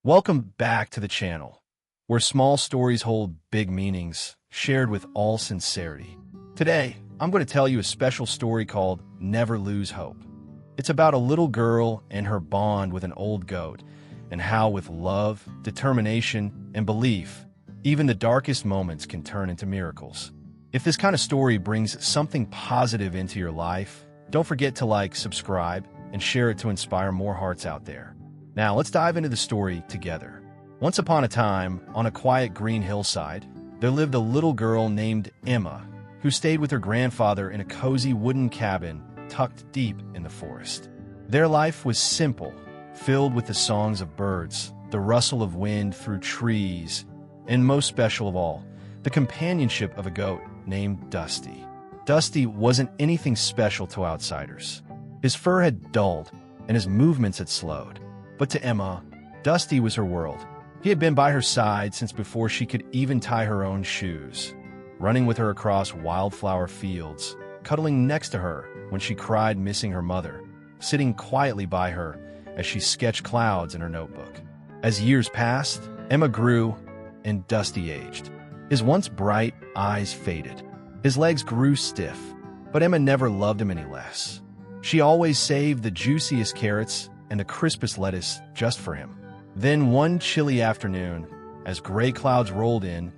Welcome back to the channel, where small stories hold big meanings, shared with all sincerity. Today, I'm going to tell you a special story called Never Lose Hope. It's about a little girl and her bond with an old goat, and how with love, determination, and belief, even the darkest moments can turn into miracles. If this kind of story brings something positive into your life, don't forget to like, subscribe, and share it to inspire more hearts out there. Now, let's dive into the story together. Once upon a time, on a quiet green hillside, there lived a little girl named Emma, who stayed with her grandfather in a cozy wooden cabin tucked deep in the forest. Their life was simple, filled with the songs of birds, the rustle of wind through trees, and most special of all, the companionship of a goat named Dusty. Dusty wasn't anything special to outsiders. His fur had dulled, and his movements had slowed. But to Emma, Dusty was her world. He had been by her side since before she could even tie her own shoes, running with her across wildflower fields, cuddling next to her when she cried missing her mother, sitting quietly by her as she sketched clouds in her notebook. As years passed, Emma grew and Dusty aged. His once bright eyes faded. His legs grew stiff, but Emma never loved him any less. She always saved the juiciest carrots and the crispest lettuce just for him. Then one chilly afternoon, as gray clouds rolled in,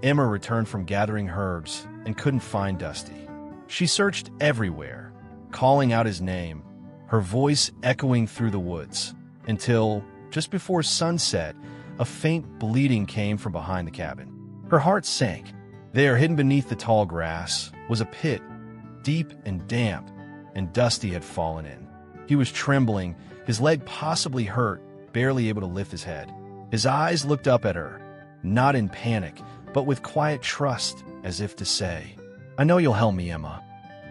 Emma returned from gathering herbs and couldn't find Dusty. She searched everywhere, calling out his name, her voice echoing through the woods, until, just before sunset, a faint bleating came from behind the cabin. Her heart sank. There, hidden beneath the tall grass, was a pit, deep and damp, and Dusty had fallen in. He was trembling, his leg possibly hurt, barely able to lift his head. His eyes looked up at her, not in panic, but with quiet trust, as if to say, "I know you'll help me, Emma."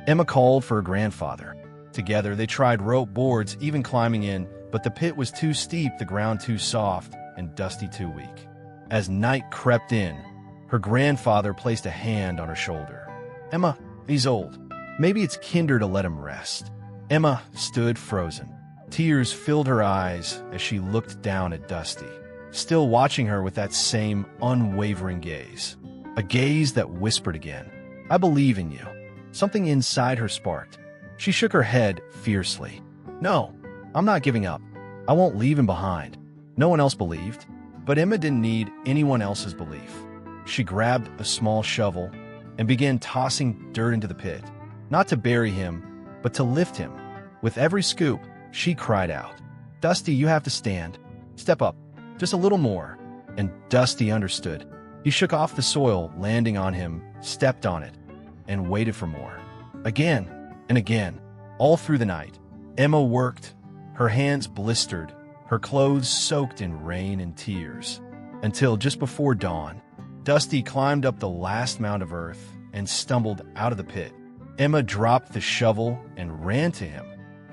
Emma called for her grandfather. Together, they tried rope boards, even climbing in, but the pit was too steep, the ground too soft, and Dusty too weak. As night crept in, her grandfather placed a hand on her shoulder. "Emma, he's old. Maybe it's kinder to let him rest." Emma stood frozen. Tears filled her eyes as she looked down at Dusty, still watching her with that same unwavering gaze. A gaze that whispered again, "I believe in you." Something inside her sparked. She shook her head fiercely. "No, I'm not giving up. I won't leave him behind." No one else believed, but Emma didn't need anyone else's belief. She grabbed a small shovel and began tossing dirt into the pit, not to bury him, but to lift him. With every scoop, she cried out, "Dusty, you have to stand. Step up, just a little more." And Dusty understood. He shook off the soil, landing on him, stepped on it, and waited for more. Again and again, all through the night, Emma worked, her hands blistered, her clothes soaked in rain and tears, until just before dawn, Dusty climbed up the last mound of earth and stumbled out of the pit. Emma dropped the shovel and ran to him,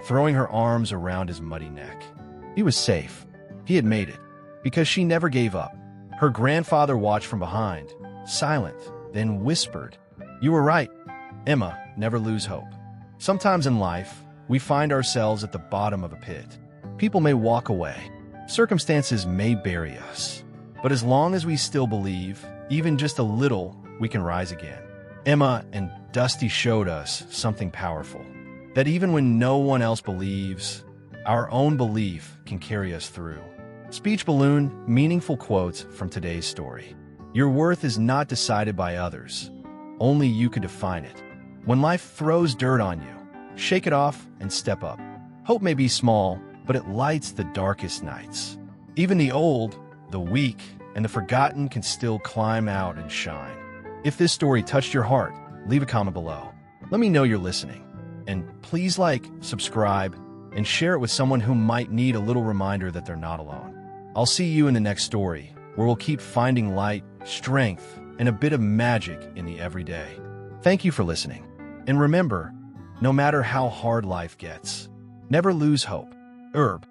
throwing her arms around his muddy neck. He was safe. He had made it, because she never gave up. Her grandfather watched from behind, silent, then whispered, "You were right, Emma, never lose hope." Sometimes in life, we find ourselves at the bottom of a pit. People may walk away. Circumstances may bury us. But as long as we still believe, even just a little, we can rise again. Emma and Dusty showed us something powerful. That even when no one else believes, our own belief can carry us through. Speech balloon, meaningful quotes from today's story. Your worth is not decided by others. Only you can define it. When life throws dirt on you, shake it off and step up. Hope may be small, but it lights the darkest nights. Even the old, the weak, and the forgotten can still climb out and shine. If this story touched your heart, leave a comment below. Let me know you're listening. And please like, subscribe, and share it with someone who might need a little reminder that they're not alone. I'll see you in the next story, where we'll keep finding light, strength, and a bit of magic in the everyday. Thank you for listening. And remember, no matter how hard life gets, never lose hope. Herb.